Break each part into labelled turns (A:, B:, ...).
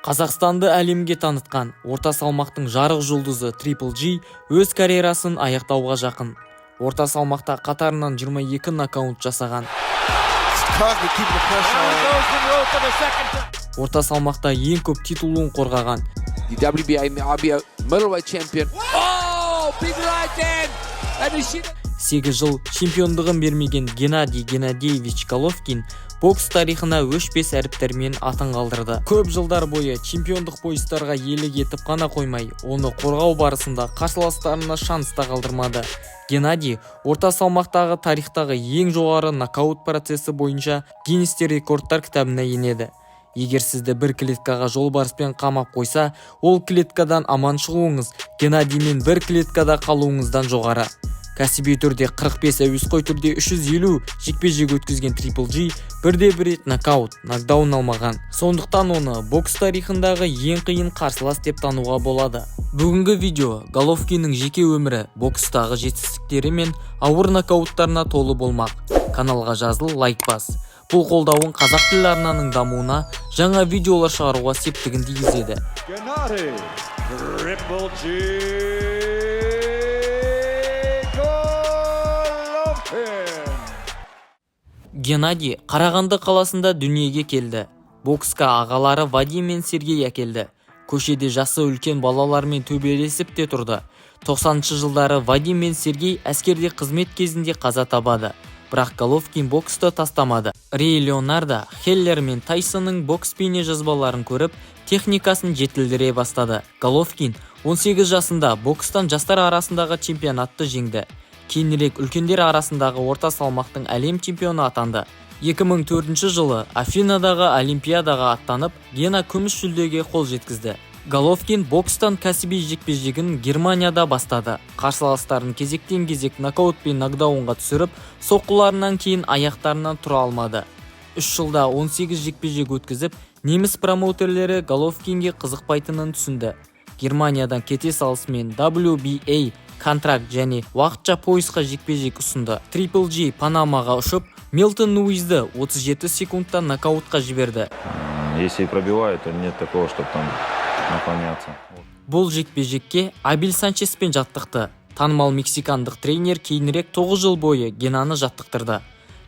A: Қазақстанды әлемге танытқан орта салмақтың жарық жұлдызы Triple G өз карьерасын аяқтауға жақын. Орта салмақта қатарынан 22 нокаут жасаған. Орта салмақта ең көп титулын қорғаған.
B: WBA middleweight champion.
A: 8 жыл чемпиондығын бермеген Геннадий Геннадьевич Головкин бокс тарихына өшпес әріптермен атын қалдырды. Көп жылдар бойы чемпиондық поястарға иелік етіп қана қоймай, оны қорғау барысында қарсыластарына шанс та қалдырмады. Геннадий орта салмақтағы тарихтағы ең жоғары нокаут процесі бойынша Гиннестер рекордтар кітабына енеді. Егер сізді бір клеткаға жолбарыспен қамап қойса, ол клеткадан аман шығуыңыз Геннадиймен бір клеткада қалуыңыздан жоғары. Кәсіби түрде 45, әуесқой түрде 350 жекпе-жек өткізген Triple G бірде-бір рет нокдаун алмаған. Сондықтан оны бокс тарихындағы ең қиын қарсылас деп тануға болады. Бүгінгі видео Головкиннің жеке өмірі, бокстағы жетістіктері мен ауыр нокауттарына толы болмақ. Каналға жазыл, лайк бас. Бұл қолдауын қазақ тілі арнаның дамуына, жаңа видеолар шығаруға септігін тигізеді. Геннадий Қарағанды қаласында дүниеге келді. Боксқа ағалары Вадим мен Сергей әкелді. Көшеде жасы үлкен балалармен төбелесіп те тұрды. 90-шы жылдары Вадим мен Сергей әскерде қызмет кезінде қаза табады. Бірақ Головкин боксты тастамады. Рей Леонардо, Хеллер мен Тайсонның бокс бейне жазбаларын көріп, техникасын жетілдіре бастады. Головкин 18 жасында бокстан жастар арасындағы чемпионатты жеңді. Кейінірек үлкендер арасындағы орта салмақтың әлем чемпионы атанды. 2004 жылы Афинадағы Олимпиадаға аттанып, Гена күміс жүлдеге қол жеткізді. Головкин бокстан кәсіби жекпе-жегін Германияда бастады. Қарсыластарын кезектен кезек нокаут пен нокдаунға түсіріп, соққыларынан кейін аяқтарынан тұра алмады. 3 жылда 18 жекпе-жек өткізіп, неміс промоутерлері Головкинге қызықпайтынын түсінді. Германиядан кете салысымен WBA контракт және уақытша поясқа жекпе-жек ұсынды. Triple G Панамаға ұшып, Милтон Луизді 37 секундта нокаутқа жіберді.
C: Если пробивает, то нет такого, чтобы там наклоняться.
A: Бұл жекпе-жекке Абель Санчеспен жаттықты. Танымал мексикандық тренер кейінірек 9 жыл бойы Генаны жаттықтырды.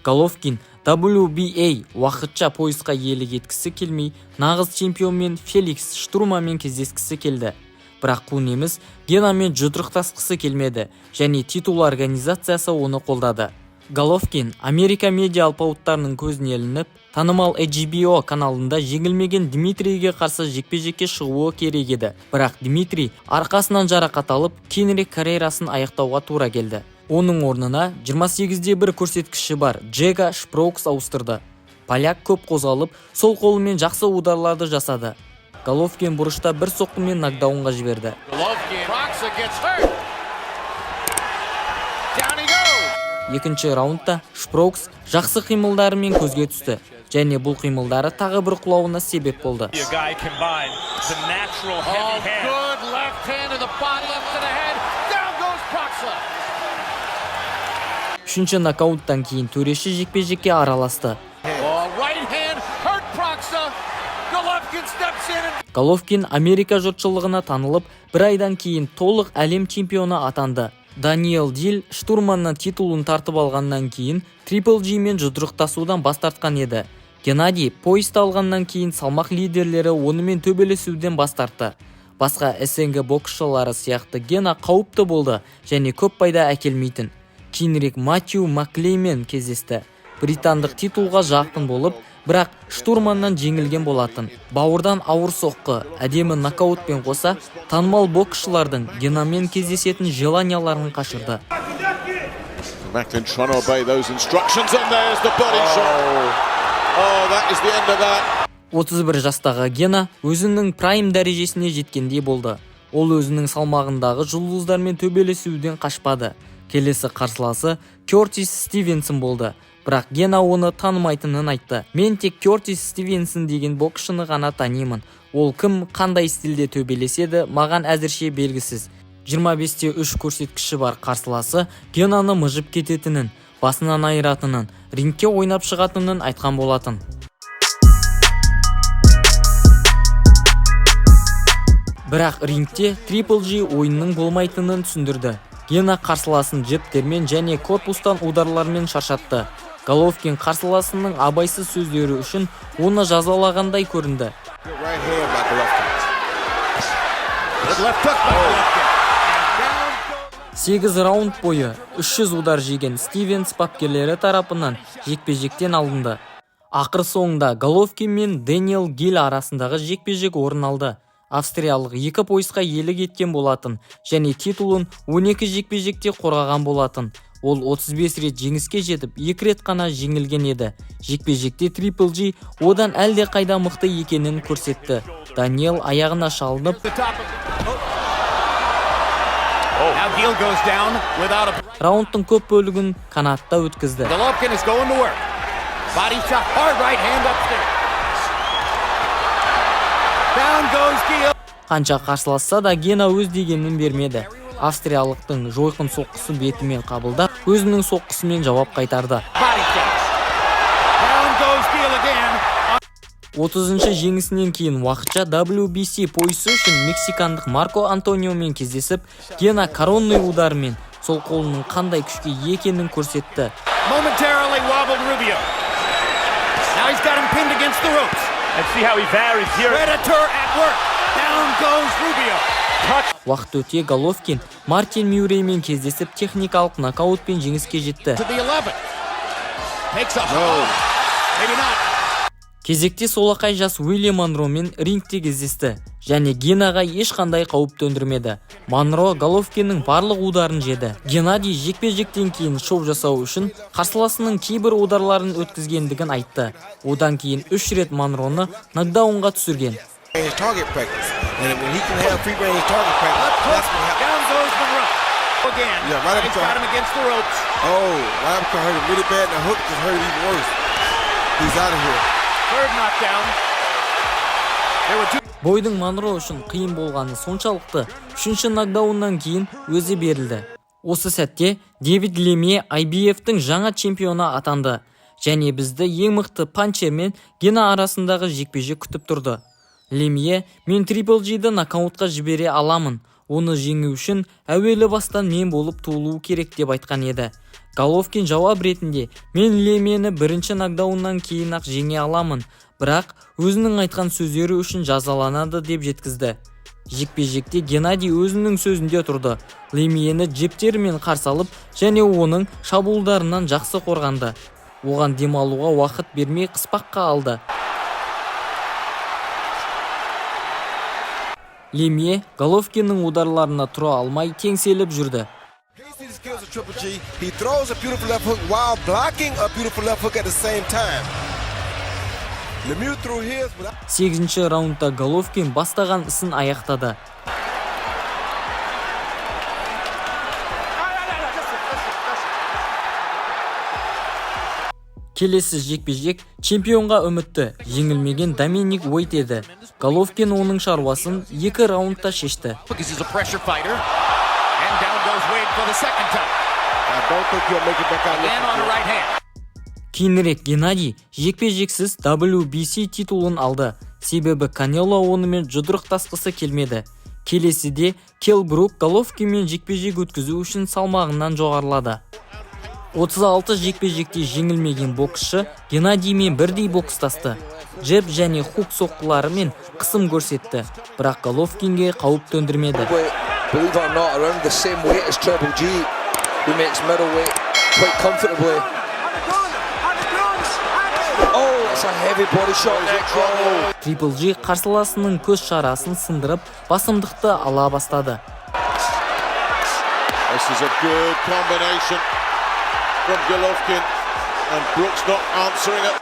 A: Головкин WBA уақытша поясқа иелік еткісі келмей, нағыз чемпионмен Феликс Штурманмен кездескісі келді. Бірақ бұл неміс Генамен жұдырықтасқысы келмеді және титул организациясы оны қолдады. Головкин Америка медиа алпауыттарының көзіне ілініп, танымал HBO каналында жеңілмеген Дмитрийге қарсы жекпе-жекке шығуы керек еді. Бірақ Дмитрий арқасынан жарақат алып, кейінірек карьерасын аяқтауға тура келді. Оның орнына 28-де 1 көрсеткіші бар Джего Шпроукс ауыстырды. Поляк көп қозғалып, сол қолымен жақсы ударларды жасады. Головкин бұрышта бір соққымен нокдаунға жіберді. Екінші раундта Шпроукс жақсы қимылдарымен көзге түсті, және бұл қимылдары тағы бір құлауына себеп болды. Үшінші нокауттан кейін төреші жекпе-жекке араласты. Головкин Америка жұртшылығына танылып, бір айдан кейін толық әлем чемпионы атанды. Даниэл Дил штурманнан титулын тартып алғаннан кейін Triple G мен жұдырықтасудан бас тартқан еді. Геннадий поясты алғаннан кейін салмақ лидерлері онымен төбелесуден бас тартты. Басқа СНГ боксшылары сияқты Гена қауіпті болды және көп пайда әкелмейтін. Кейінірек Матью Маклеймен кездесті. Британдық титулға жақын болып, бірақ штурманнан жеңілген болатын. Бауырдан ауыр соққы, әдемі нокаутпен қоса, танымал боксшылардың Генамен кездесетін желанияларын қашырды. 31 жастағы Гена өзінің прайм дәрежесіне жеткендей болды. Ол өзінің салмағындағы жұлдыздармен төбелесуден қашпады. Келесі қарсыласы Кертис Стивенсон болды. Бірақ Гена оны танымайтынын айтты. Мен тек Кертис Стивенсон деген боксшыны ғана танимын. Ол кім, қандай стилде төбелеседі, маған әзірше белгісіз. 25-те 3 көрсеткіші бар қарсыласы Генаны мыжып кететінін, басынан айыратынын, рингке ойнап шығатынын айтқан болатын. Бірақ рингте Triple G ойынның болмайтынын түсіндірді. Гена қарсыласын жептермен және корпустан ударлармен шаршатты. Головкин қарсыласының абайсыз сөздері үшін оны жазалағандай көрінді. 8 раунд бойы 300 удар жеген Стивенс бапкерлері тарапынан жекпе-жектен алынды. Ақыр соңында Головкин мен Дэниел Гилл арасындағы жекпе-жек орын алды. Австриялық 2 поясқа иелік еткен болатын және титулын 12 жекпе-жекте қорғаған болатын. Ол 35 рет жеңіске жетіп, 2 рет қана жеңілген еді. Жекпе-жекте Triple G одан әлде қайда мықты екенін көрсетті. Даниэл аяғына шалынып, раундтың көп бөлігін канатта өткізді. Қанша қарсыласса да Гена өз дегенін бермеді. Австриялықтың жойқын соққысын бетімен қабылдап, өзінің соққысымен жауап қайтарды. 30-шы жеңісінен кейін уақытша WBC поясы үшін мексикандық Марко Антониомен кездесіп, Гена коронный ударымен сол қолының қандай күшке екенін көрсетті. Уақыт өте Головкин Мартин Мюрреймен кездесіп техникалық нокаутпен жеңіске жетті. Кезекте солақай жас Уильям Монромен рингте кездесті және Генаға ешқандай қауіп төндірмеді. Монро Головкиннің барлық ударын жеді. Геннадий жекпе-жектен кейін шоу жасау үшін қарсыласының кейбір ударларын өткізгендігін айтты. Одан кейін 3 рет Монроны нокдаунға түсірген. Бойдың Монро үшін қиын болғаны соншалықты 3-ші нокдауннан кейін өзі берілді. Осы сәтте Дэвид Лемье IBF-тің жаңа чемпионы атанды және бізді ең мықты панчер мен Гена арасындағы жекпе-жек күтіп тұрды. Лемье, мен Triple G-ді нокаутқа жібере аламын. Оны жеңу үшін әуелі бастан мен болып туылу керек деп айтқан еді. Головкин жауап ретінде, мен Лемьені бірінші нокдауннан кейін ақ жеңе аламын, бірақ өзінің айтқан сөздері үшін жазаланады деп жеткізді. Жекпе-жекте Геннадий өзінің сөзінде тұрды. Лемьені жептерімен қарсы алып және оның шабуылдарынан жақсы қорғанды. Оған демалуға уақыт бермей қыспаққа алды. Лемье Головкиннің ударларына тұра алмай теңселіп жүрді. 8-ші раундта Головкин бастаған ісін аяқтады. Келесі жекпе-жек чемпионға үмітті жеңілмеген Доминик Уайт еді. Головкин оның шаруасын 2 раундта шешті. Кейінірек Геннадий жекпе-жексіз WBC титулын алды. Себебі Канело онымен жұдырықтасқысы келмеді. Келесіде Келл Брук Головкинмен жекпе-жек өткізу үшін салмағынан жоғарылады. 36 жекпе-жекте жеңілмеген боксшы Геннадиймен бірдей бокстасты. Джеб және хук соққыларымен қысым көрсетті, бірақ Головкинге қауіп төндірмеді. Triple G қарсыласының көз шарасын сындырып, басымдықты ала бастады.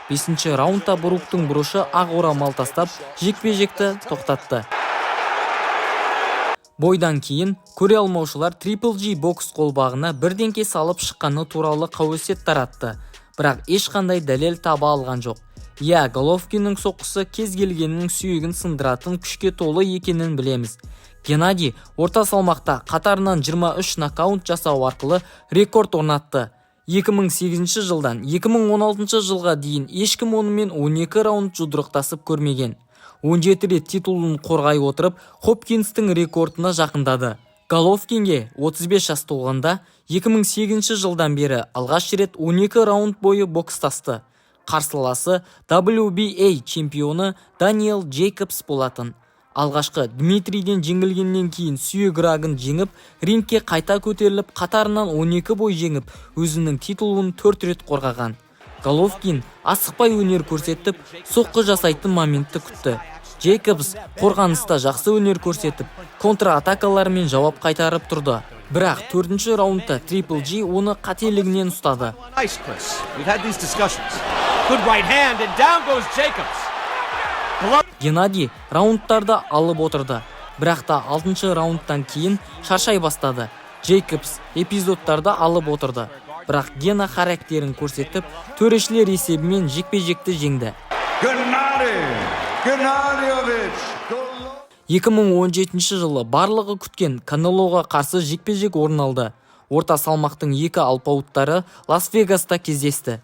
A: 5-ші раундта Бруктың бұрышы ақ орамал тастап, жекпе-жекті тоқтатты. Бойдан кейін көре алмаушылар Triple G бокс қолбағына бірдеңке салып шыққаны туралы қауесет таратты, бірақ ешқандай дәлел таба алған жоқ. Головкиннің соққысы кез келгеннің сүйегін сындыратын күшке толы екенін білеміз. Геннадий орта салмақта қатарынан 23 нокаут жасау арқылы рекорд орнатты. 2008 жылдан 2016 жылға дейін ешкім онымен 12 раунд жұдырықтасып көрмеген. 17 рет титулын қорғай отырып, Хопкинстің рекордына жақындады. Головкинге 35 жас толғанда 2008 жылдан бері алғаш рет 12 раунд бойы бокстасты. Қарсыласы WBA чемпионы Даниэл Джейкобс болатын. Алғашқы Дмитрийден жеңілгеннен кейін сүйек рагын жеңіп, рингке қайта көтеріліп, қатарынан 12 бой жеңіп, өзінің титулын 4 рет қорғаған. Головкин асықпай өнер көрсетіп, соққы жасайтын моментті күтті. Джейкобс қорғаныста жақсы өнер көрсетіп, контра-атакалармен жауап қайтарып тұрды. Бірақ 4-ші раундта Triple G оны қателігінен ұстады.
D: Nice, Chris. We've had these discussions. Good right hand and down goes Jacobs.
A: Геннадий раундтарды алып отырды. Бірақ та 6-шы раундтан кейін шаршай бастады. Джейкобс эпизодтарды алып отырды. Бірақ Гена характерін көрсетіп, төрешілер есебімен жекпе-жекті жеңді. 2017 жылы барлығы күткен Канелоға қарсы жекпе-жек орын алды. Орта салмақтың екі алпауыттары Лас-Вегаста кездесті.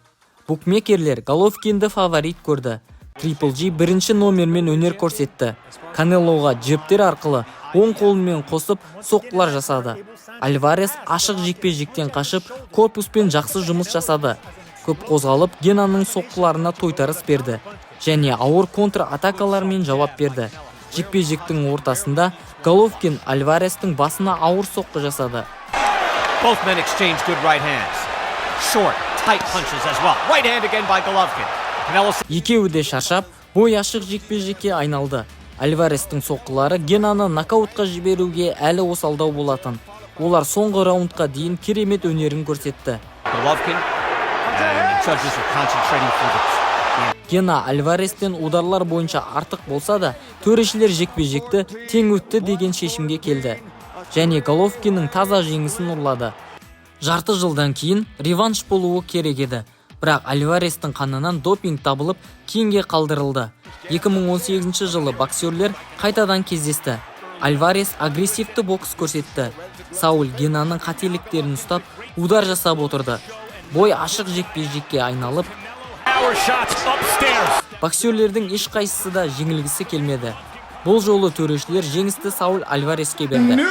A: Букмекерлер Головкинді фаворит көрді. Triple G бірінші номермен өнер көрсетті. Канелоға джептер арқылы оң қолымен қосып соққылар жасады. Альварес ашық жекпе-жектен қашып, корпуспен жақсы жұмыс жасады. Көп қозғалып, Генаның соққыларына тойтарыс берді және ауыр контра-атакалармен жауап берді. Жекпе-жектің ортасында Головкин Альварестің басына ауыр соққы жасады.
D: Both men exchange good right hands. Short, tight punches as well. Right hand again by Golovkin.
A: Екеуі де шаршап, бой ашық жекпе-жекке айналды. Альварестің соққылары Генаны нокаутқа жіберуге әлі осалдау болатын. Олар соңғы раундқа дейін керемет өнерін көрсетті. Гена Альварестен ударлар бойынша артық болса да, төрешілер жекпе-жекті тең өтті деген шешімге келді. Және Головкиннің таза жеңісін ұрлады. Жарты жылдан кейін реванш болуы керек еді. Бірақ Альварестің қанынан допинг табылып, кейінге қалдырылды. 2018 жылы боксерлер қайтадан кездесті. Альварес агрессивті бокс көрсетті. Сауль Генаның қателіктерін ұстап, удар жасап отырды. Бой ашық жекпе-жекке айналып, боксерлердің ешқайсысы да жеңілгісі келмеді. Бұл жолы төрешілер жеңісті Сауль Альвареске берді.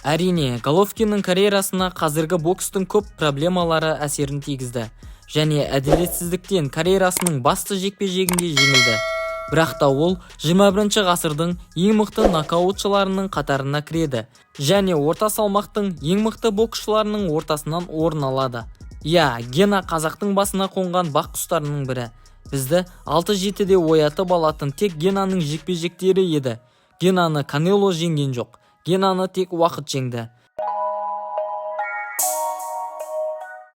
A: Әрине, Головкиннің карьерасына қазіргі бокстың көп проблемалары әсерін тигізді. Және әділетсіздіктен карьерасының басты жекпе-жегінде жеңілді. Бірақ та ол 21 ғасырдың ең мықты нокаутшыларының қатарына кіреді. Және орта салмақтың ең мықты боксшыларының ортасынан орын алады. Гена қазақтың басына қонған бақ құстарының бірі. Бізді 6-7-де оятып алатын тек Генаның жекпе-жектері еді. Генаны Канело жеңген жоқ. Генаны тек уақыт жеңді.